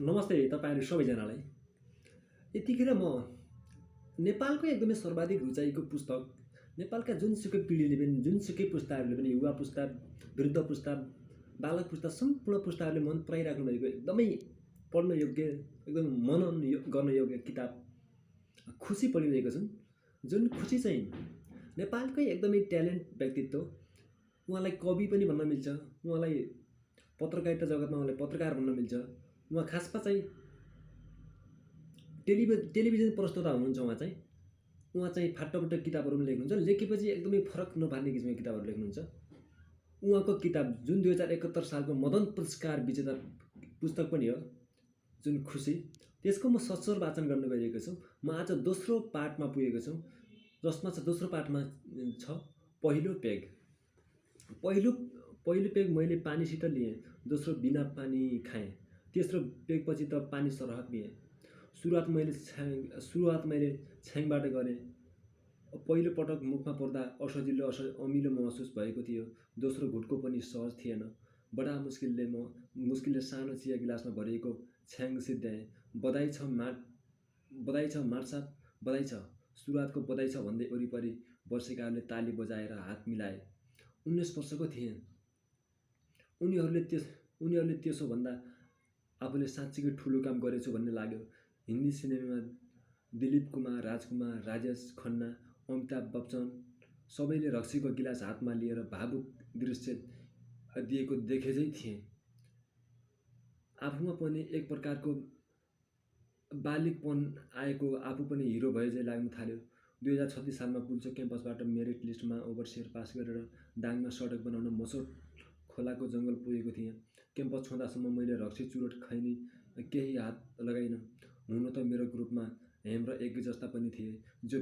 नमस्ते तपाईँहरू सबैजनालाई। यतिखेर म नेपालको एकदमै सर्वाधिक रुचाइको पुस्तक, नेपालका जुनसुकै पिँढीले पनि, जुनसुकै पुस्ताहरूले पनि, युवा पुस्ता, वृद्ध पुस्ता, बालक पुस्ता, सम्पूर्ण पुस्ताहरूले मन पराइराख्नु भएको एकदमै पढ्न योग्य, एकदम मनन गर्न योग्य किताब खुसी पढिरहेको छु। जुन खुसी चाहिँ नेपालकै एकदमै ट्यालेन्ट व्यक्तित्व, उहाँलाई कवि पनि भन्न मिल्छ, उहाँलाई पत्रकारिता जगतमा उहाँलाई पत्रकार भन्न मिल्छ। उहाँ खासमा चाहिँ टेलिभिजन प्रस्तोता हुनुहुन्छ। उहाँ चाहिँ फाटोफुटो किताबहरू पनि लेख्नुहुन्छ, लेखेपछि एकदमै फरक नपार्ने किसिमको किताबहरू लेख्नुहुन्छ। उहाँको किताब जुन 2071 सालको मदन पुरस्कार विजेता पुस्तक पनि हो, जुन खुसी, त्यसको म सचोट वाचन गर्न गइरहेको छु। म आज दोस्रो पाठमा पुगेको छु, जसमा चाहिँ दोस्रो पाठमा छ पहिलो पेग। पहिलो पेग मैले पानीसित लिएँ, दोस्रो बिना पानी खाएँ, तेस्रो पेगपछि त पानी सरह पिएँ। सुरुवात मैले छ्याङबाट गरेँ। पहिलो पटक मुखमा पर्दा असजिलो अमिलो महसुस भएको थियो। दोस्रो घुटको पनि सहज थिएन। बडा मुस्किलले सानो चिया गिलासमा भरिएको छ्याङ सिद्ध्याएँ। बधाई छ मार्साप, बधाई छ, सुरुवातको बधाई छ भन्दै वरिपरि बसेकाहरूले ताली बजाएर हात मिलाए। 19 वर्षको थिएँ। उनीहरूले त्यसो भन्दा आफूले साँच्चीकै ठुलो काम गरेछु भन्ने लाग्यो। हिन्दी सिनेमामा दिलीप कुमार, राजकुमार, राजेश खन्ना, अमिताभ बच्चन सबैले रक्सीको गिलास हातमा लिएर भावुक दृश्य दिएको देखेझै थिएँ। आफूमा पनि एक प्रकारको बालिकपन आएको, आफू पनि हिरो भए झै लाग्न थाल्यो। 2036 सालमा पुल्चोक क्याम्पसबाट मेरिट लिस्टमा ओभरसियर पास गरेर दाङमा सडक बनाउन मसोड खोलाको जङ्गल पुगेको थिएँ। क्याम्पस छोड्दासम्म मैले रक्सी, चुरोट, खैनी केही हात लगाइनँ। हुन त मेरो ग्रुपमा हेम र एक जस्ता पनि थिए, जो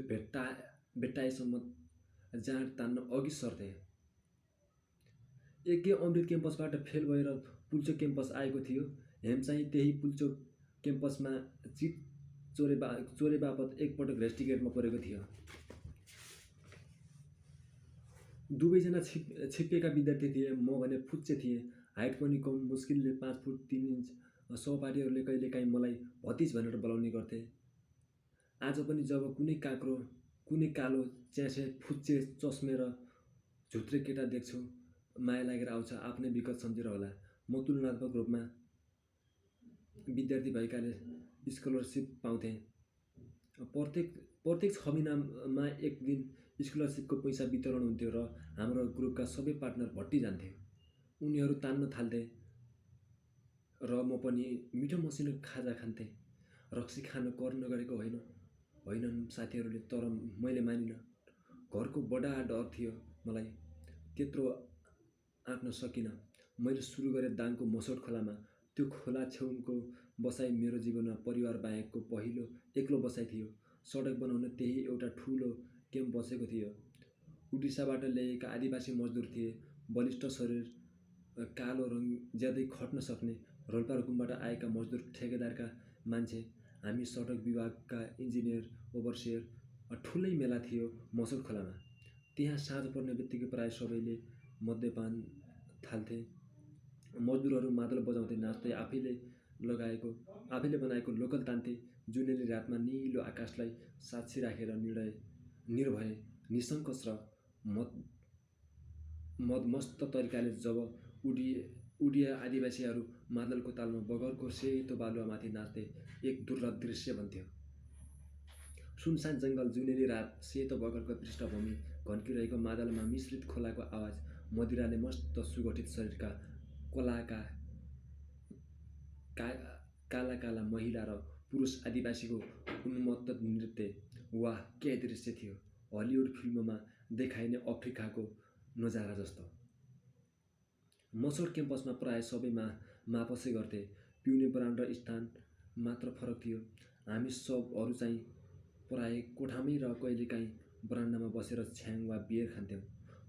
भेट्टाएसम्म जाँड तान्न अघि सर्थे। यज्ञ अमृत क्याम्पसबाट फेल भएर पुल्चोक क्याम्पस आएको थियो। हेम चाहिँ त्यही पुल्चोक क्याम्पसमा चिट चोरे बापत एकपटक रेस्टिकेटमा परेको थियो। दुवैजना छिप्पिएका विद्यार्थी थिए। म भने फुच्चे थिएँ, हाइट पनि कम, मुस्किलले 5 फुट 3 इन्च। सहपाठीहरूले कहिलेकाहीँ मलाई भतिज भनेर बोलाउने गर्थे। आज पनि जब कुनै कालो च्यासे, फुच्चे, चस्मे र झुत्रे केटा देख्छु, माया लागेर आउँछ। आफ्नै विगत सम्झेर होला। म तुलनात्मक रूपमा विद्यार्थी भएकाले स्कलरसिप पाउँथेँ। प्रत्येक 6 महिनामा एक दिन स्कलरसिपको पैसा वितरण हुन्थ्यो र हाम्रो ग्रुपका सबै पार्टनर भट्टी जान्थे। उनीहरू तान्न थाल्थे र म पनि मिठो मसिनो खाजा खान्थेँ। रक्सी खान कर नगरेको होइनन् साथीहरूले, तर मैले मानिनँ। घरको बडा डर थियो मलाई, त्यत्रो आँट्न सकिनँ। मैले सुरु गरेँ दाङको मसोड खोलामा। त्यो खोला छेउको बसाइ मेरो जीवनमा परिवार बाहेकको पहिलो एक्लो बसाइ थियो। सडक बनाउन त्यही एउटा ठुलो क्याम्प बसेको थियो। उडिसाबाट ल्याएका आदिवासी मजदुर थिए, बलिष्ठ शरीर, कालो रङ, ज्यादै खट्न सक्ने। रोल्पारुकुमबाट आएका मजदुर ठेकेदारका मान्छे, हामी सडक विभागका इन्जिनियर, ओभरसियर। ठुलै मेला थियो मसोड खोलामा। त्यहाँ साँझ पर्ने बित्तिकै प्राय सबैले मद्यपान थाल्थे। मजदुरहरू मादल बजाउँदै नाच्दै आफैले बनाएको लोकल तान्थे। जुनेली रातमा निलो आकाशलाई साक्षी राखेर निर्भय, निसङ्कोच र मदमस्त तरिकाले जब उडिया आदिवासीहरू मादलको तालमा बगरको सेतो बालुवामाथि नाच्दै, एक दुर्लभ दृश्य बन्थ्यो। सुनसान जङ्गल, जुनेली रात, सेतो बगरको पृष्ठभूमि, घन्किरहेको मादलमा मिश्रित खोलाको आवाज, मदिराले मस्त सुगठित शरीरका काला महिला र पुरुष आदिवासीको उन्मत्त नृत्य। वाह, के दृश्य थियो! हलिउड फिल्ममा देखाइने अफ्रिकाको नजारा जस्तो। मसोड क्याम्पसमा प्राय सबै मापसै गर्थे। पिउने ब्रान्ड र स्थान मात्र फरक थियो। हामी सबहरू चाहिँ प्राय कोठामै र कहिलेकाहीँ बरान्डामा बसेर छ्याङ वा बियर खान्थ्यौँ।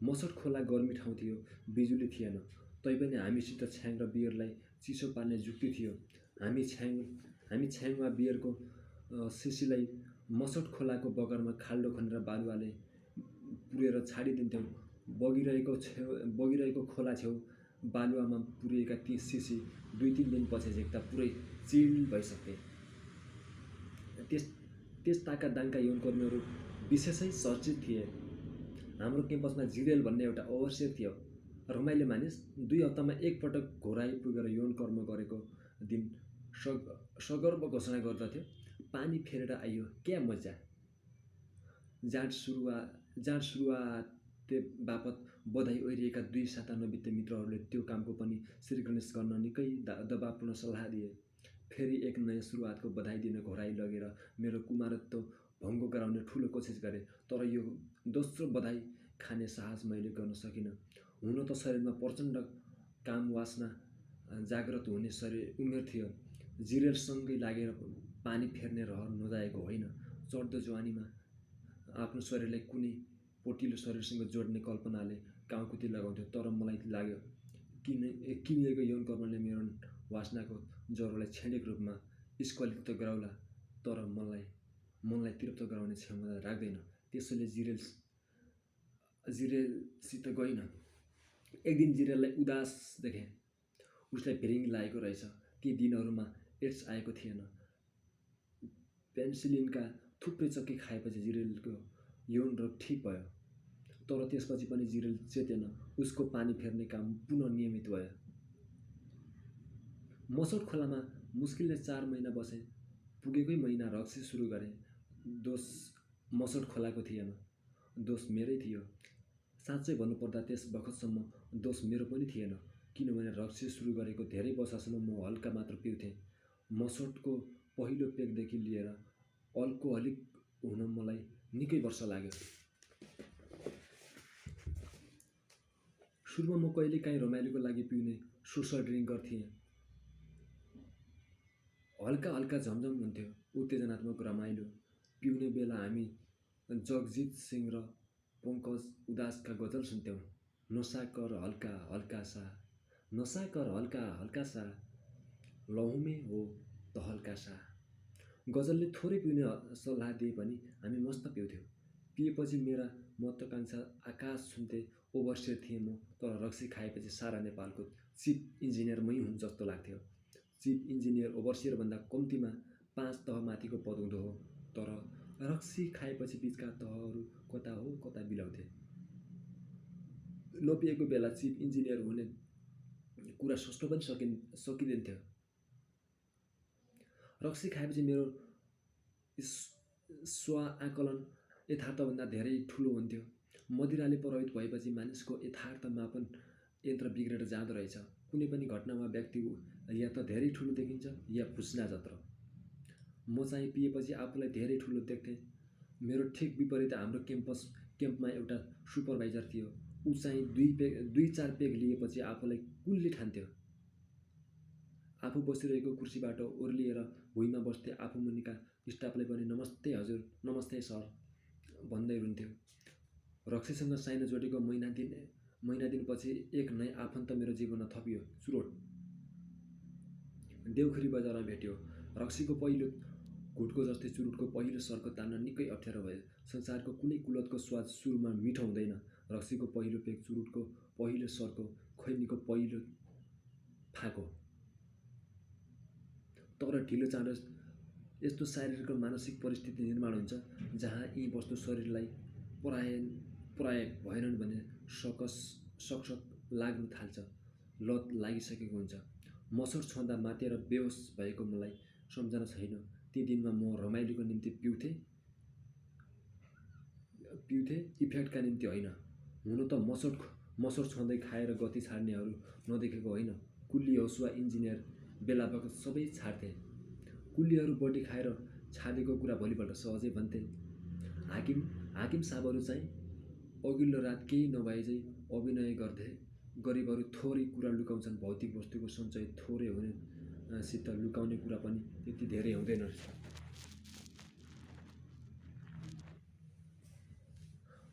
मसोड खोला गर्मी ठाउँ थियो, बिजुली थिएन, तैपनि हामीसित छ्याङ र बियरलाई चिसो पार्ने जुक्ति थियो। हामी छ्याङ वा बियरको सिसीलाई मसोड खोलाको बगरमा खाल्डो खनेर बालुवाले पुरेर छाडिदिन्थ्यौँ। बगिरहेको खोला छेउ बालुवामा पुरिएका ती सिसी 2-3 दिनपछि चाहिँ एकता पुरै चिल भइसके। त्यस ताका-दाङका यौनकर्मीहरू विशेषै चर्चित थिए। हाम्रो क्याम्पसमा जिरेल भन्ने एउटा ओभरसियर थियो। रमाइलो मानिस 2 हप्तामा एकपटक घोराइ पुगेर यौनकर्म गरेको दिन सगर्व घोषणा गर्दथ्यो, पानी फेरेर आइयो, क्या मजा। जाँच सुरुवाते बापत बधाई ओरिएका 2 सातानब्बे मित्रहरूले त्यो कामको पनि श्रीगणेश गर्न निकै दबावपूर्ण सल्लाह दिए। फेरि एक नयाँ सुरुवातको बधाई दिन घोराइ लगेर मेरो कुमारत्व भङ्ग गराउने ठुलो कोसिस गरे, तर यो दोस्रो बधाई खाने साहस मैले गर्न सकिनँ। हुन त शरीरमा प्रचण्ड काम वासना जाग्रत हुने उमेर थियो। जिरेलसँगै लागेर पानी फेर्ने रहर नजाएको होइन। चढ्दो जवानीमा आफ्नो शरीरलाई कुनै पोटिलो शरीरसँग जोड्ने कल्पनाले काउकुती लगाउँथ्यो, तर मलाई लाग्यो किनिएको यौनकर्मले मेरो वासनाको जरोलाई क्षणिक रूपमा स्खलित त गराउला, तर मनलाई तृप्त गराउने क्षमता राख्दैन। त्यसैले जिरेलसित गइन। एक दिन जिरेललाई उदास देखेँ। उसलाई भिरिङ लागेको रहेछ। ती दिनहरूमा एड्स आएको थिएन। पेन्सिलिनका थुप्रै चक्की खाएपछि जिरेलको यौन रोग ठिक भयो, तर त्यसपछि पनि जिरेल चेतेन। उसको पानी फेर्ने काम पुनः नियमित भयो। मसौड खोलामा मुस्किलले 4 महिना बसे। पुगेकै महिना रक्सी सुरु गरेँ। दोष मसौड खोलाको थिएन, दोष मेरै थियो। साँच्चै भन्नुपर्दा त्यस बखतसम्म दोष मेरो पनि थिएन, किनभने रक्सी सुरु गरेको धेरै वर्षसम्म म हल्का मात्र पिउँथेँ। मसौडको पहिलो पेगदेखि लिएर अल्कोहलिक हुन मलाई निकै वर्ष लाग्यो। सुरुमा म कहिलेकाहीँ रमाइलोको लागि पिउने सोसल ड्रिङ्क गर्थेँ। हल्का झमझम हुन्थ्यो, उत्तेजनात्मक रमाइलो। पिउने बेला हामी जगजित सिंह र पङ्कज उदासका गजल सुन्थ्यौँ। नशा कर हल्का हल्का सा, नशा कर हल्का हल्का सा, लहुमे हो त हल्का सा। गजलले थोरै पिउने सल्लाह दिए पनि हामी मस्त पिउँथ्यौँ। पिएपछि मेरा महत्त्वाकांक्षा आकाश छुन्थे। ओभरसियर थिएँ म, तर रक्सी खाएपछि सारा नेपालको चिफ इन्जिनियर मै हुँ जस्तो लाग्थ्यो। चिफ इन्जिनियर ओभरसियरभन्दा कम्तीमा 5 तह माथिको पद हुँदो हो, तर रक्सी खाएपछि बिचका तहहरू कता हो कता बिलाउँथे। नपिएको बेला चिफ इन्जिनियर हुने कुरा सोच्न पनि सकिँदैनथ्यो। रक्सी खाएपछि मेरो स्व-आकलन यथार्थभन्दा धेरै ठुलो हुन्थ्यो। मदिराले प्रभावित भएपछि मानिसको यथार्थ मापन यन्त्र बिग्रेर जाँदो रहेछ। कुनै पनि घटनामा व्यक्ति या त धेरै ठुलो देखिन्छ या फुस्ना जत्र। म चाहिँ पिएपछि आफूलाई धेरै ठुलो देख्थेँ। मेरो ठिक विपरीत हाम्रो क्याम्पमा एउटा सुपरभाइजर थियो। ऊ चाहिँ 2-4 पेग लिएपछि आफूलाई कुल्ली ठान्थ्यो। आफू बसिरहेको कुर्सीबाट ओर्लिएर भुइँमा बस्थे। आफू मुनिका स्टाफलाई पनि नमस्ते हजुर, नमस्ते सर भन्दै रुन्थ्यो। रक्सीसँग साइनो जोडेको महिना दिनपछि एक नयाँ आफन्त मेरो जीवनमा थपियो, चुरोट। देउखुरी बजारमा भेट्यो। रक्सीको पहिलो घुटको जस्तै चुरोटको पहिलो सर्को तान्न निकै अप्ठ्यारो भयो। संसारको कुनै कुलतको स्वाद सुरुमा मिठो हुँदैन। रक्सीको पहिलो पेग, चुरोटको पहिलो सर्को, खैनीको पहिलो फाँको। तर ढिलो चाँडो यस्तो शारीरिक र मानसिक परिस्थिति निर्माण हुन्छ जहाँ यी वस्तु शरीरलाई पराय भएनन् भने सकसक लाग्न थाल्छ, लत लागिसकेको हुन्छ। मसौड छँदा मातेर बेहोस भएको मलाई सम्झना छैन। ती दिनमा म रमाइलोको निम्ति पिउँथे, इफेक्टका निम्ति होइन। हुन त मसौड छँदै खाएर गति छाड्नेहरू नदेखेको होइन। कुल्ली होस् वा इन्जिनियर, बेला बखत सबै छाड्थे। कुल्लीहरू बढी खाएर छाडेको कुरा भोलिपल्ट सहजै भन्थे। हाकिम साहबहरू चाहिँ अघिल्लो रात केही नभएझै अभिनय गर्थे। गरिबहरू थोरै कुरा लुकाउँछन्। भौतिक वस्तुको सञ्चय थोरै हुनेसित लुकाउने कुरा पनि त्यति धेरै हुँदैन रहेछ।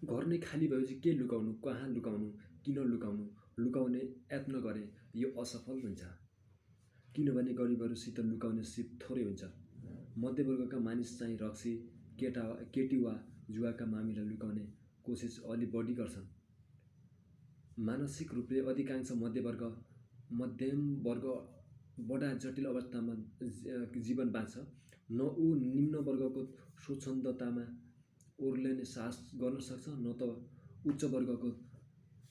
घर नै खाली भएपछि के लुकाउनु, कहाँ लुकाउनु, किन लुकाउनु? लुकाउने यत्न गरे यो असफल हुन्छ, किनभने गरिबहरूसित लुकाउने सिप थोरै हुन्छ। मध्यवर्गका मानिस चाहिँ रक्सी, केटी वा जुवाका मामिला लुकाउने कोसिस अलि बढी गर्छन्। मानसिक रूपले अधिकांश मध्यम वर्ग बडा जटिल अवस्थामा जीवन बाँच्छ, न ऊ निम्न वर्गको स्वच्छन्दतामा ओर्लिने साहस गर्न सक्छ, न त उच्च वर्गको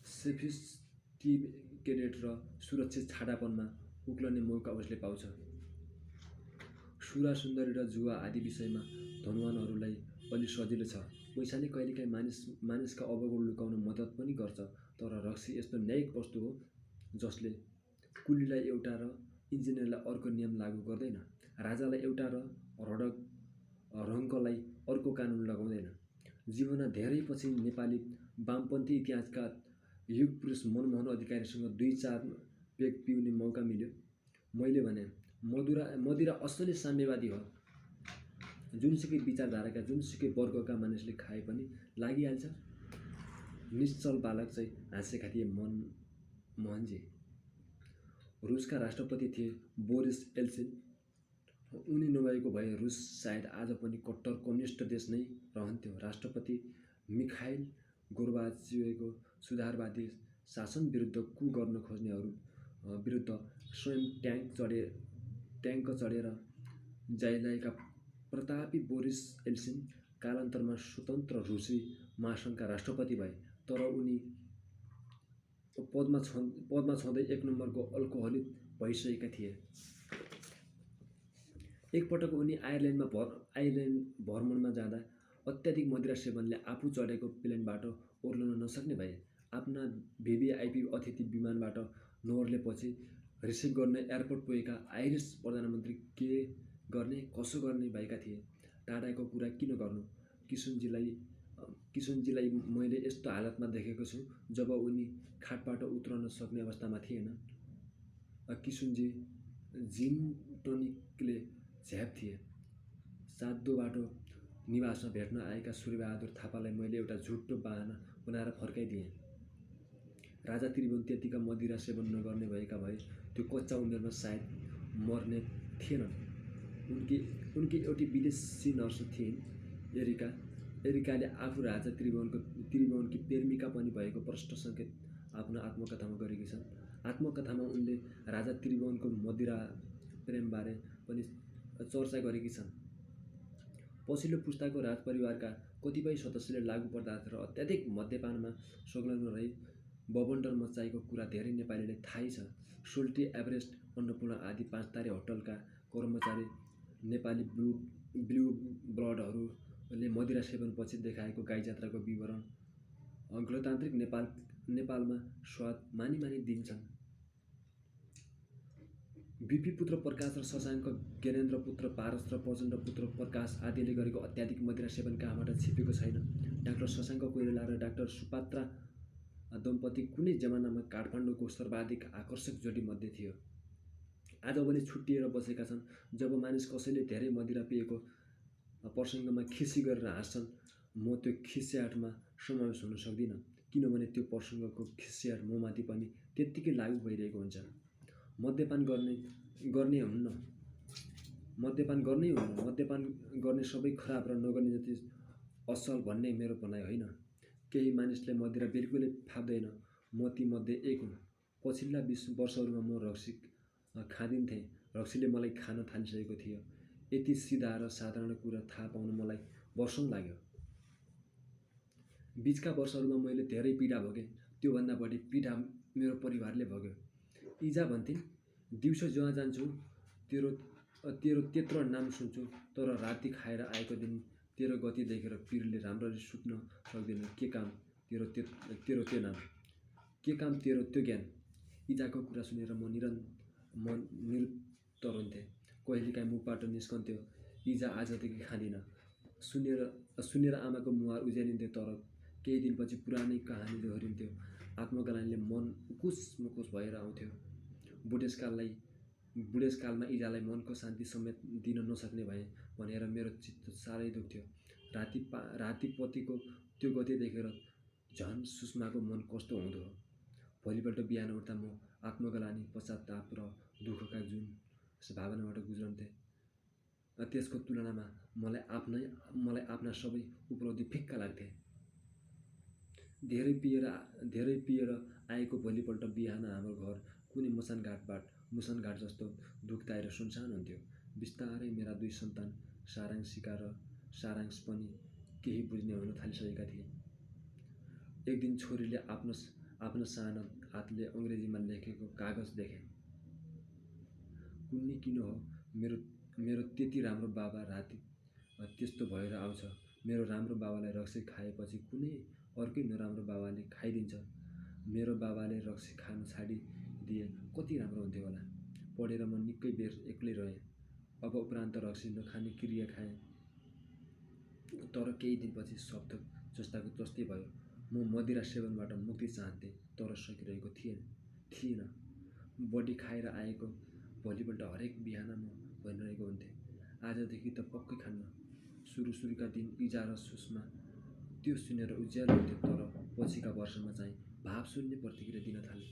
सोफिस्टिकेटेड र सुरक्षित छाडापनमा उक्लने मौका उसले पाउँछ। सुरा सुन्दरी र जुवा आदि विषयमा धनवानहरूलाई अलि सजिलो छ। पैसाले कहिलेकाहीँ मानिसका अवगुण लुकाउन मद्दत पनि गर्छ, तर रक्सी यस्तो न्यायिक वस्तु हो जसले कुलीलाई एउटा र इन्जिनियरलाई अर्को नियम लागू गर्दैन, राजालाई एउटा र रङ्कलाई अर्को कानुन लगाउँदैन। जीवनमा धेरै पछि नेपाली वामपन्थी इतिहासकार युग पुरुष मनमोहन अधिकारीसँग 2-4 पेग पिउने मौका मिल्यो। मैले भने, मदिरा असली साम्यवादी हो। जुनसुकै विचारधाराका जुनसुकै वर्गका मानिसले खाए पनि लागिहाल्छ। निश्चल बालक चाहिँ हाँसेका थिए मनमोहनजी। रुसका राष्ट्रपति थिए बोरिस एल्सिन। उनी नभएको भए रुस सायद आज पनि कट्टर कम्युनिस्ट देश नै रहन्थ्यो। राष्ट्रपति मिखाइल गोर्बाचेवको सुधारवादी शासन विरुद्ध कु गर्न खोज्नेहरू विरुद्ध स्वयं ट्याङ्क चढेर जाइलाएका प्रतापी बोरिस एल्सिन कालान्तरमा स्वतन्त्र रुसी महासङ्घका राष्ट्रपति भए, तर उनी पदमा छँदै 1 नम्बरको अल्कोहलिक भइसकेका थिए। एकपटक उनी आयरल्यान्ड भ्रमणमा जाँदा अत्याधिक मदिरा सेवनले आफू चढेको प्लेनबाट ओर्लन नसक्ने भए। आफ्ना भिभिआइपी अतिथि विमानबाट नओर्लेपछि रिसिभ गर्न एयरपोर्ट पुगेका आइरिस प्रधानमन्त्री के गर्ने कसो गर्ने भएका थिए। टाढाको कुरा किन गर्नु, किशनजीलाई मैले यस्तो हालतमा देखेको छु जब उनी खाटबाट उत्रन सक्ने अवस्थामा थिएन। किशनजी जिन टनिकले झ्याप थिए। साधोबाटो निवासमा भेट्न आएका सूर्यबहादुर थापालाई मैले एउटा झुटो बहाना बनाएर फर्काइदिएँ। राजा त्रिभुवन त्यतिका मदिरा सेवन नगर्ने भएका भए त्यो कच्चा उमेरमा सायद मर्ने थिएनन्। उनकी एउटी विदेशी नर्स थिइन्, एरिकाले आफू राजा त्रिभुवनकी प्रेमिका पनि भएको प्रष्ट सङ्केत आफ्नो आत्मकथामा गरेकी छन्। आत्मकथामा उनले राजा त्रिभुवनको मदिरा प्रेमबारे पनि चर्चा गरेकी छन्। पछिल्लो पुस्ताको राजपरिवारका कतिपय सदस्यले लागु पदार्थ र अत्याधिक मद्यपानमा संलग्न रही बवण्डर मच्चाएको कुरा धेरै नेपालीलाई थाहै छ। सोल्टी, एभरेस्ट, अन्नपूर्ण आदि 5 तारे होटलका कर्मचारी नेपाली ब्लू ब्लडहरूले मदिरा सेवनपछि देखाएको गाईजात्राको विवरण गणतान्त्रिक नेपालमा स्वाद मानी दिन्छन्। बिपी पुत्र प्रकाश र शशाङ्क, ज्ञानेन्द्र पुत्र पारस र प्रचण्ड पुत्र प्रकाश आदिले गरेको अत्याधिक मदिरा सेवन कहाँबाट छिपेको छैन। डाक्टर शशाङ्क कोइराला र डाक्टर सुपात्रा दम्पति कुनै जमानामा काठमाडौँको सर्वाधिक आकर्षक जोडी मध्ये थियो। आज भने छुट्टिएर बसेका छन्। जब मानिस कसैले धेरै मदिरा पिएको प्रसङ्गमा खिसी गरेर हाँस्छन्, म त्यो खिस्याटमा समावेश हुन सक्दिनँ, किनभने त्यो प्रसङ्गको खिस्याट ममाथि पनि त्यत्तिकै लागू भइरहेको हुन्छ। मद्यपान गर्नै हुन्न। मद्यपान गर्ने सबै खराब र नगर्ने जति असल भन्ने मेरो भनाइ होइन। केही मानिसलाई मदिरा बिल्कुलै फाप्दैन, म ती मध्ये एक हुँ। पछिल्ला 20 वर्षहरूमा म रक्सी खाँदिन्थेँ। रक्सीले मलाई खान थालिसकेको थियो। यति सिधा र साधारण कुरा थाहा पाउन मलाई वर्षौं लाग्यो। बीचका वर्षहरूमा मैले धेरै पीडा भोगेँ। त्योभन्दा बढी पीडा मेरो परिवारले भोग्यो। इजा भन्थिन्, दिउँसो जहाँ जान्छु तेरो त्यत्रो नाम सुन्छु, तर राति खाएर आएको दिन तेरो गति देखेर पिरले राम्ररी सुत्न सक्दिन। के काम तेरो त्यो नाम, के काम तेरो त्यो ज्ञान। इजाको कुरा सुनेर म निरुत्तर हुन्थेँ। कहिलेकाहीँ मुखबाट निस्कन्थ्यो, इजा आजदेखि खाँदिन। सुनेर आमाको मुहार उज्यालिन्थ्यो, तर केही दिनपछि पुरानै कहानी दोहोरिन्थ्यो। आत्मग्लानीले मन उकुस मुकुस भएर आउँथ्यो। बुढेसकालमा इजालाई मनको शान्ति समेत दिन नसक्ने भए भनेर मेरो चित्त साह्रै दुख्थ्यो। राति पतिको त्यो गति देखेर झन् सुषमाको मन कस्तो हुँदो हो। भोलिपल्ट बिहान उठ्दा म आत्मग्लानी, पश्चाताप र दुःखका जुन भावनाबाट गुज्रन्थे, त्यसको तुलनामा मलाई आफ्ना सबै उपलब्धि फिक्का लाग्थे। धेरै पिएर आएको भोलिपल्ट बिहान हाम्रो घर कुनै मसान घाटबाट मुसनघाट जस्तो दुखदायी र सुनसान हुन्थ्यो। बिस्तारै मेरा 2 सन्तान सारांशिका र सारांश पनि केही बुझ्ने हुन थालिसकेका थिए। एक दिन छोरीले आफ्नो सानो हातले अङ्ग्रेजीमा लेखेको कागज देखे। कुन्नी किन हो, मेरो त्यति राम्रो बाबा राति त्यस्तो भएर आउँछ। मेरो राम्रो बाबालाई रक्सी खाएपछि कुनै अर्कै नराम्रो बाबाले खाइदिन्छ। मेरो बाबाले रक्सी खान छाडिदिए कति राम्रो हुन्थ्यो होला। पढेर म निकै बेर एक्लै रहेँ। अब उपरान्त रक्सी नखाने क्रिया खाएँ। तर केही दिनपछि सब थोक जस्ताको जस्तै भयो। म मदिरा सेवनबाट मुक्ति चाहन्थेँ, तर सकिरहेको थिएन। बढी खाएर आएको भोलिपल्ट हरेक बिहान म भनिरहेको हुन्थेँ, आजदेखि त पक्कै खान्न। सुरुका दिन इजा र सुषमा त्यो सुनेर उज्यालो हुन्थ्यो, तर पछिका वर्षमा चाहिँ भाव शून्य प्रतिक्रिया दिन थाले।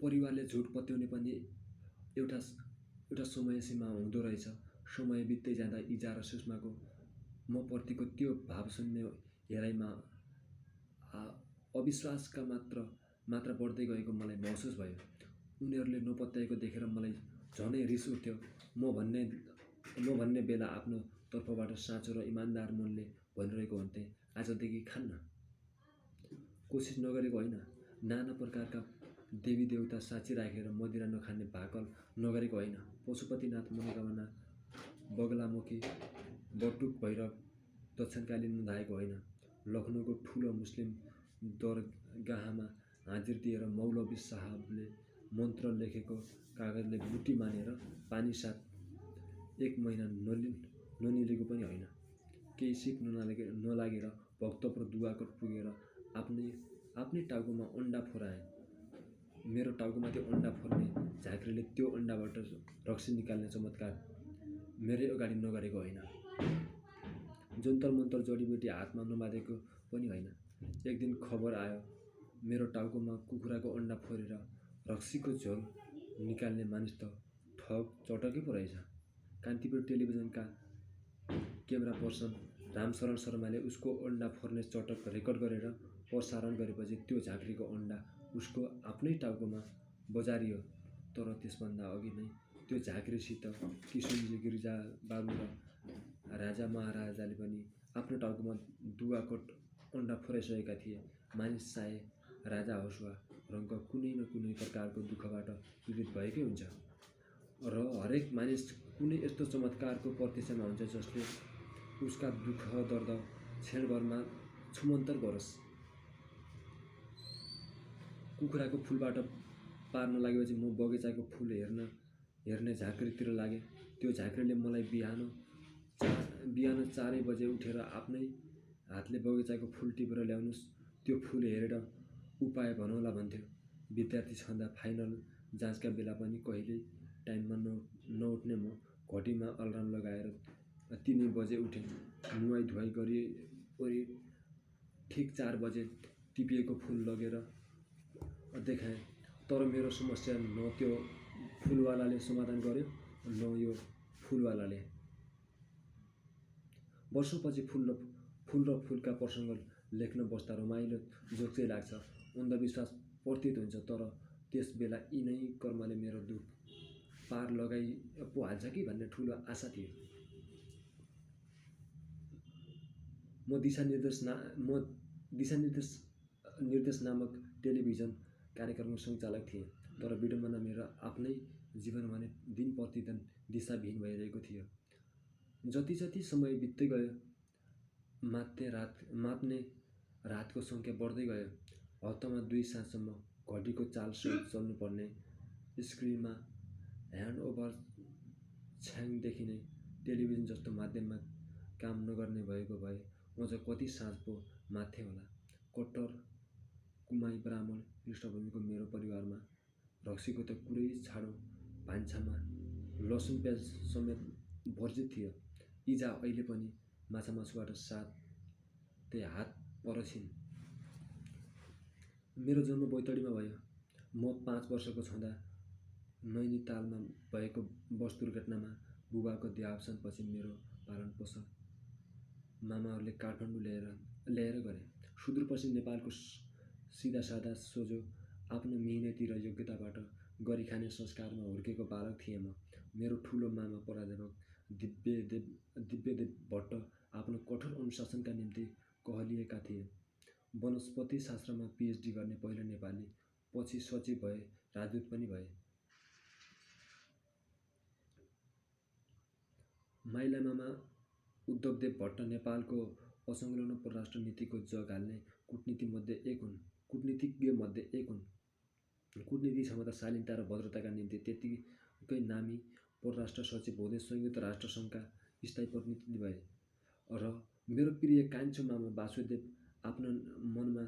परिवारले झुट पत्याउने पनि एउटा समय सीमा हुँदो रहेछ। समय बित्दै जाँदा इजा र सुषमाको म प्रतिको त्यो भावशून्य हेराइमा अविश्वासका मात्रा बढ्दै गएको मलाई महसुस भयो। उनीहरूले नपत्याएको देखेर मलाई झनै रिस उठ्थ्यो। म भन्ने बेला आफ्नो तर्फबाट साँचो र इमान्दार मनले भनिरहेको हुन्थेँ, आजदेखि खान्न। कोसिस नगरेको होइन, नाना प्रकारका देवी देवता साक्षी राखेर मदिरा नखाने भाकल नगरेको होइन। पशुपतिनाथ, मनोकामना, बगलामुखी, बटुक भैरव, दक्षिणकाली नधाएको होइन। लखनऊको ठुलो मुस्लिम दरगाहमा हाजिर दिएर मौलवी साहबले मन्त्र लेखेको कागजले बुटी मानेर पानी साथ 1 महिना ननिलेको पनि होइन। केही सिक नलागेर भक्तपुर दुवाकोट पुगेर आफ्नै टाउकोमा अन्डा फोराएँ। मेरो टाउकोमाथि अन्डा फोर्ने झाँक्रीले त्यो अन्डाबाट रक्सी निकाल्ने चमत्कार मेरै अगाडि नगरेको होइन। जन्तर मन्तर जडीबुटी हातमा नबाँधेको पनि होइन। एक दिन खबर आयो, मेरो टाउकोमा कुखुराको अन्डा फोरेर रक्सीको झोल निकाल्ने मानिस त चटकै पो रहेछ। कान्तिपुर टेलिभिजनका क्यामेरा पर्सन रामशरण शर्माले उसको अन्डा फोर्ने चटक रेकर्ड गरेर प्रसारण गरेपछि त्यो झाँक्रीको अन्डा उसको आफ्नै टाउकोमा बजारियो। तर त्यसभन्दा अघि नै त्यो झाँक्रीसित किशुनजी, गिरिजाबाबु र राजा महाराजाले पनि आफ्नो टाउकोमा दुवाकोट अन्डा फोराइसकेका थिए। मानिस चाहे राजा होस् वा रङ्क कुनै न कुनै प्रकारको दुःखबाट पीडित भएकै हुन्छ र हरेक मानिस कुनै यस्तो चमत्कारको प्रतीक्षामा हुन्छ जसले उसका दुःख दर्द क्षणभरमा छुमन्तर गरोस्। कुखुराको फुलबाट पार नलागेपछि म बगैँचाको फुल हेर्ने झाँक्रीतिर लागेँ। त्यो झाँक्रीले मलाई बिहान 4 बजे उठेर आफ्नै हातले बगैँचाको फुल टिपेर ल्याउनुस्, त्यो फुल हेरेर उपाय भनौँला भन्थ्यो। विद्यार्थी छँदा फाइनल जाँचका बेला पनि कहिल्यै टाइममा नउठ्ने म घडीमा अलार्म लगाएर 3 बजे उठेँ। नुहाइ धुवाइ गरिओरि ठिक 4 बजे टिपिएको फुल लगेर देखाएँ। तर मेरो समस्या न त्यो फुलवालाले समाधान गर्यो न यो फुलवालाले। वर्षौँपछि फुल र फुलका प्रसङ्ग लेख्न बस्दा रमाइलो जोक चाहिँ लाग्छ, अन्धविश्वास प्रतीत हुन्छ। तर त्यस बेला यिनै कर्मले मेरो दुःख पार लगाइ पो हाल्छ कि भन्ने ठुलो आशा थियो। म दिशानिर्देश नामक टेलिभिजन कार्यक्रमको सञ्चालक थिएँ। तर विडम्बना मेरो आफ्नै जीवन भने दिन प्रतिदिन दिशाविहीन भइरहेको थियो। जति समय बित्दै गयो, मात्ने रातको सङ्ख्या बढ्दै गयो। हप्तामा 2 साँझसम्म घडीको चालसहित चल्नुपर्ने स्क्रिनमा ह्यान्ड ओभर छ्याङदेखि नै टेलिभिजन जस्तो माध्यममा काम नगर्ने भएको भए अझ कति साँझ पो मात्थेँ होला। कट्टर कुमाई ब्राह्मण पृष्ठभूमिको मेरो परिवारमा रक्सीको त कुरै छाडौँ, भान्सामा लसुन प्याज समेत वर्जित थियो। इजा अहिले पनि माछामासुबाट सातै हात पर छिन्। मेरो जन्म बैतडीमा भयो। म 5 वर्षको छँदा नैनीतालमा भएको बस दुर्घटनामा बुबाको देहावसानपछि मेरो पालनपोषण मामाहरूले काठमाडौँ ल्याएर गरे। सुदूरपश्चिम नेपालको सिधासादा सोझो आफ्नो मिहिनेती र योग्यताबाट गरी खाने संस्कारमा हुर्केको बालक थिएँ म। मेरो ठुलो मामा प्राध्यापक दिव्यदेव भट्ट आफ्नो कठोर अनुशासनका निम्ति कहलिएका थिए। वनस्पति शास्त्रमा पिएचडी गर्ने पहिलो नेपाली, पछि सचिव भए, राजदूत पनि भए। माइला मामा उद्धवदेव भट्ट नेपालको असंलग्न परराष्ट्र नीतिको जग हाल्ने कूटनीतिज्ञ मध्ये एक हुन्। कूटनीतिक क्षमता, शालीनता र भद्रताका निम्ति त्यत्तिकै नामी परराष्ट्र सचिव हुँदै संयुक्त राष्ट्र सङ्घका स्थायी प्रतिनिधि भए। र मेरो प्रिय कान्छो मामा वासुदेव आफ्नो मनमा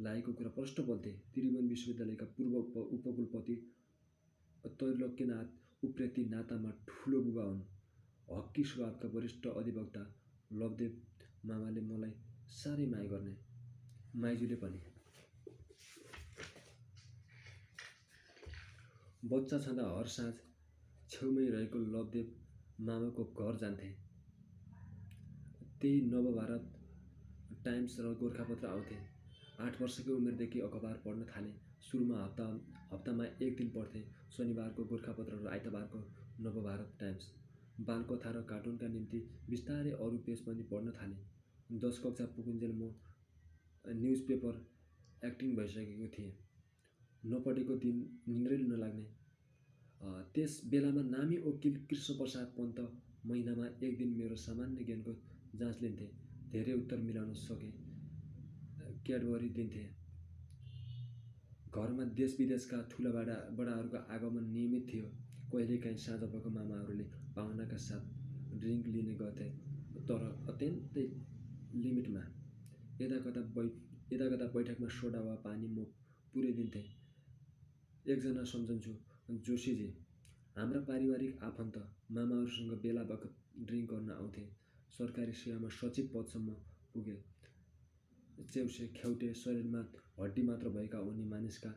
लागेको कुरा प्रष्ट बोल्थे। त्रिभुवन विश्वविद्यालयका पूर्व उपकुलपति त्रैलोक्यनाथ उप्रेती नातामा ठुलो बुबा हुन्। हक्की स्वभावका वरिष्ठ अधिवक्ता लवदेव मामाले मलाई साह्रै माया गर्ने। माइजूले पनि। बच्चा छँदा हर साँझ छेउमै रहेको लवदेव मामाको घर जान्थे। त्यही नवभारत टाइम्स र गोरखापत्र आउँथे। 8 वर्षकै उमेरदेखि अखबार पढ्न थाले। सुरुमा हप्तामा एक दिन पढ्थे, शनिबारको गोरखापत्र र आइतबारको नवभारत टाइम्स। बालकथा र कार्टुनका निम्ति बिस्तारै अरू पेज पनि पढ्न थाले। 10 कक्षा पुगुन्जेल म न्युजपेपर एक्टिङ भइसकेको थिएँ। नपढेको दिन निन्द्रै नलाग्ने। त्यस बेलामा नामी वकिल कृष्णप्रसाद पन्त महिनामा एक दिन मेरो सामान्य ज्ञानको जाँच लिन्थे। धेरै उत्तर मिलाउन सके क्याडबरी दिन्थे। घरमा देश विदेशका ठुला बडाहरूको आगमन नियमित थियो। कहिलेकाहीँ साँझ भएको मामाहरूले पाहुनाका साथ ड्रिङ्क लिने गर्थे, तर अत्यन्तै लिमिटमा। यदाकदा बैठकमा सोडा वा पानी म पुर्याइदिन्थे। एकजना सम्झन्छु, जोशीजी। हाम्रा पारिवारिक आफन्त मामाहरूसँग बेला बखत ड्रिङ्क गर्न आउँथे। सरकारी सेवामा सचिव पदसम्म पुगे। च्याउसे ख्याउटे, शरीरमा हड्डी मात्र भएका उनी मानिसका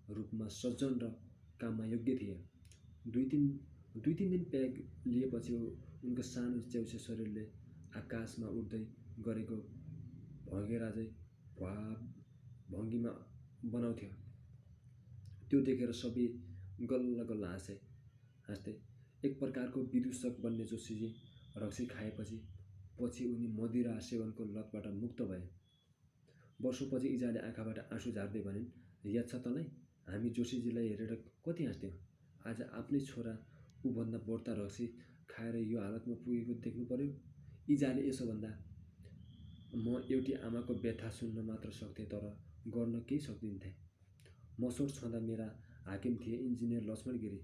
रूपमा सज्जन र काममा योग्य थिए। दुई तीन दिन प्याग लिएपछि उनको सानो च्याउसे शरीरले आकाशमा उड्दै गरेको भँगेराझै भङ्गिमा बनाउँथ्यो। त्यो देखेर सबै गल्ल हाँस्थे। एक प्रकारको विदूषक बन्ने जोशीजी रक्सी खाएपछि उनी मदिरा सेवनको लतबाट मुक्त भए। वर्षौँपछि इजाले आँखाबाट आँसु झार्दै भनिन्, याद छ तँलाई? हामी जोशीजीलाई हेरेर कति हाँस्थ्यौँ। आज आफ्नै छोरा ऊभन्दा बढ्ता रक्सी खाएर यो हालतमा पुगेको देख्नु पर्यो। इजाले यसो भन्दा म एउटी आमाको व्यथा सुन्न मात्र सक्थेँ, तर गर्न केही सक्दिनथेँ। मसोड छँदा मेरा हाकिम थिए इन्जिनियर लक्ष्मण गिरी,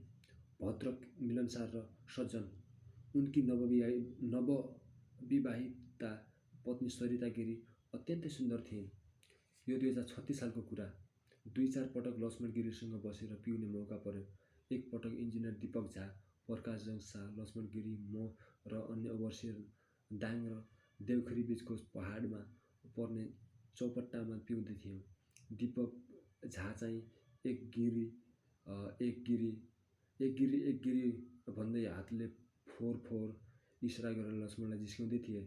भद्र, मिलनसार र सज्जन। उनकी नवविवाहिता पत्नी सरिता गिरी अत्यन्तै सुन्दर थिइन्। यो 2036 सालको कुरा। 2-4 पटक लक्ष्मण गिरीसँग बसेर पिउने मौका पर्यो। एक पटक इन्जिनियर दीपक झा, प्रकाशजङ शाह, लक्ष्मण गिरी, म र अन्य ओभरसियर दाङ र देउखरी बीचको पहाडमा पर्ने चौपट्टामा पिउँदै थियौँ। दीपक झा चाहिँ एक गिरी भन्दै हातले फोहोर इसारा गरेर लक्ष्मणलाई जिस्क्याउँदै थिए।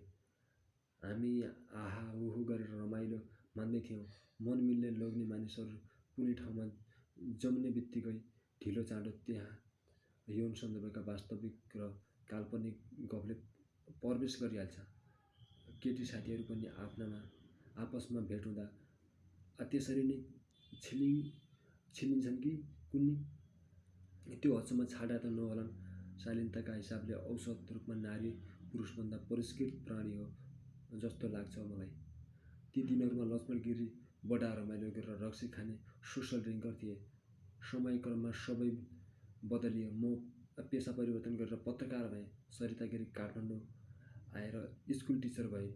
हामी आहा उहु गरेर रमाइलो मान्दै थियौँ। मन मिल्ने लोग्ने मानिसहरू कुनै ठाउँमा जम्ने बित्तिकै ढिलो चाँडो त्यहाँ यौन सन्दर्भका वास्तविक र काल्पनिक गफले प्रवेश गरिहाल्छ। केटी साथीहरू पनि आपसमा भेट हुँदा त्यसरी नै छिलिन्छन् कि कुन्नी। त्यो हदसम्म छाडा त नहोलान्। शालीनताका हिसाबले औसत रूपमा नारी पुरुषभन्दा परिष्कृत प्राणी हो जस्तो लाग्छ मलाई। ती दिनहरूमा लक्ष्मण गिरी बडा रमाइलो गरेर रक्सी खाने सोसल ड्रिङ्कर थिए। समयक्रममा सबै बदलियो। म पेसा परिवर्तन गरेर पत्रकार भएँ। सरिता गिरी काठमाडौँ आएर स्कुल टिचर भए।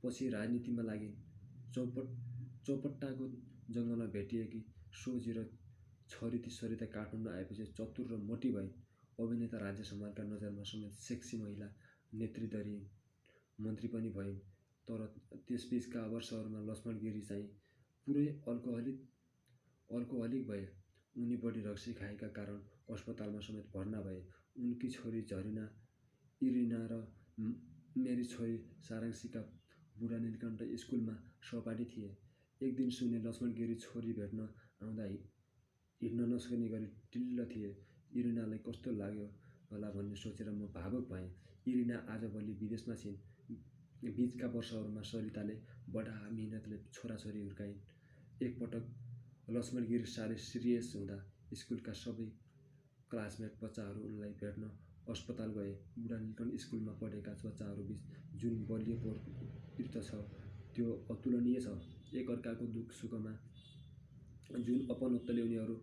पछि राजनीतिमा लागिन्। चौपट्टाको जङ्गलमा भेटिएकी सोझी र छरिती सरिता काठमाडौँ आएपछि चतुर र मोटी भइन्। अभिनेता राज्य समालका नजरमा समेत सेक्सी महिला नेत्री दरिन्। मन्त्री पनि भइन्। तर त्यसबीचका वर्षहरूमा लक्ष्मण गिरी चाहिँ पुरै अल्कोहलिक भए। उनी बढी रक्सी खाएका कारण अस्पतालमा समेत भर्ना भए। उनकी छोरी झरिना, इरिना र मेरी छोरी सारांशीका बुढा नीलकण्ठ स्कुलमा सहपाठी थिए। एक दिन सुने लक्ष्मण गिरी छोरी भेट्न आउँदा हिँड्न नसक्ने गरी टिल्ल थिए। इरिनालाई कस्तो लाग्यो होला भन्ने सोचेर म भावुक भएँ। इरिना आजभोलि विदेशमा छिन्। बीचका वर्षहरूमा सरिताले बडा मिहिनेतले छोराछोरी हुर्काइन्। एकपटक लक्ष्मण गिरी साह्रै सिरियस हुँदा स्कुलका सबै क्लासमेट बच्चाहरू उनलाई भेट्न अस्पताल गए। बुढानीलकण्ठ स्कुलमा पढेका बच्चाहरूबीच जुन बलियो प्रीत छ त्यो अतुलनीय छ। एकअर्काको दुःख सुखमा जुन अपनत्वले उनीहरू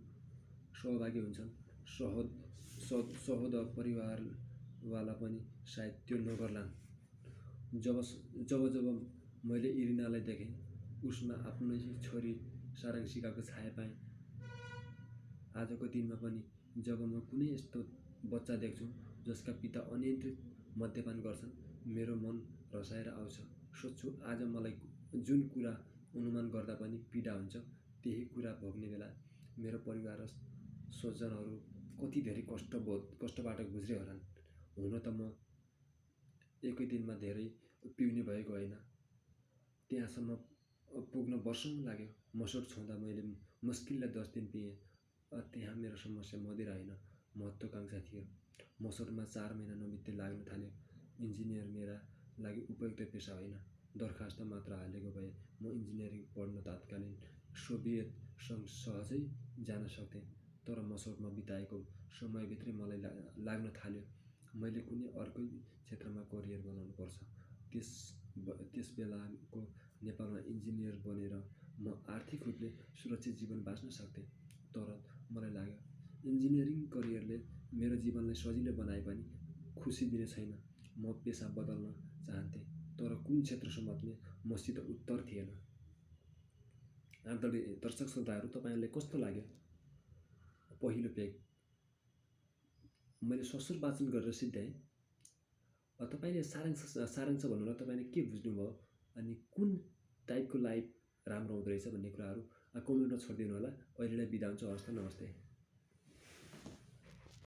सहभागी हुन्छन्, सहोदर परिवारवाला पनि सायद त्यो नगर्लान्। जब मैले इरिनालाई देखेँ, उसमा आफ्नै छोरी सारांशिकाको छाया पाएँ। आजको दिनमा पनि जब म कुनै यस्तो बच्चा देख्छु जसका पिता अनियन्त्रित मद्यपान गर्छन्, मेरो मन रसाएर आउँछ। सोच्छु आज मलाई जुन कुरा अनुमान गर्दा पनि पीडा हुन्छ, त्यही कुरा भोग्ने बेला मेरो परिवार र स्वजनहरू कति धेरै कष्टबाट गुज्रे होलान्। हुन त म एकै दिनमा धेरै पिउने भएको होइन। त्यहाँसम्म पुग्न वर्षौं लाग्यो। मसोट छुँदा मैले मुस्किलले 10 दिन पिएँ। त्यहाँ मेरो समस्या मदिरा होइन, महत्त्वाकांक्षा थियो। मसोटमा 4 महिना नबित्दै लाग्न थाल्यो। इन्जिनियर मेरा लागि उपयुक्त पेशा होइन। दरखास्त मात्र हालेको भए म इन्जिनियरिङ पढ्न तत्कालीन सोभियत सङ्घ सहजै जान सक्थेँ। तर मसोटमा बिताएको समयभित्रै मलाई लाग्न थाल्यो मैले कुनै अर्कै क्षेत्रमा करियर बनाउनु पर्छ। त्यस बेलाको नेपालमा इन्जिनियर बनेर म आर्थिक रूपले सुरक्षित जीवन बाँच्न सक्थेँ। तर मलाई लाग्यो इन्जिनियरिङ करियरले मेरो जीवनलाई सजिलो बनाए पनि खुसी दिने छैन। म पेशा बदल्न चाहन्थेँ, तर कुन क्षेत्र समात्ने मसित उत्तर थिएन। आदरणीय दर्शक श्रोताहरू, तपाईहरुलाई कस्तो लाग्यो पहिलो पेग? मैले ससुर वाचन गरेर सिद्ध्याएँ। तपाईले सारांश भन्नुलाई तपाईले के बुझ्नुभयो अनि कुन टाइपको लाइफ राम्रो हुँदो रहेछ भन्ने कुराहरू कमेन्टमा छोडिदिनु होला। अहिलेलाई बिदा हुन्छु। हवस् त, नमस्ते।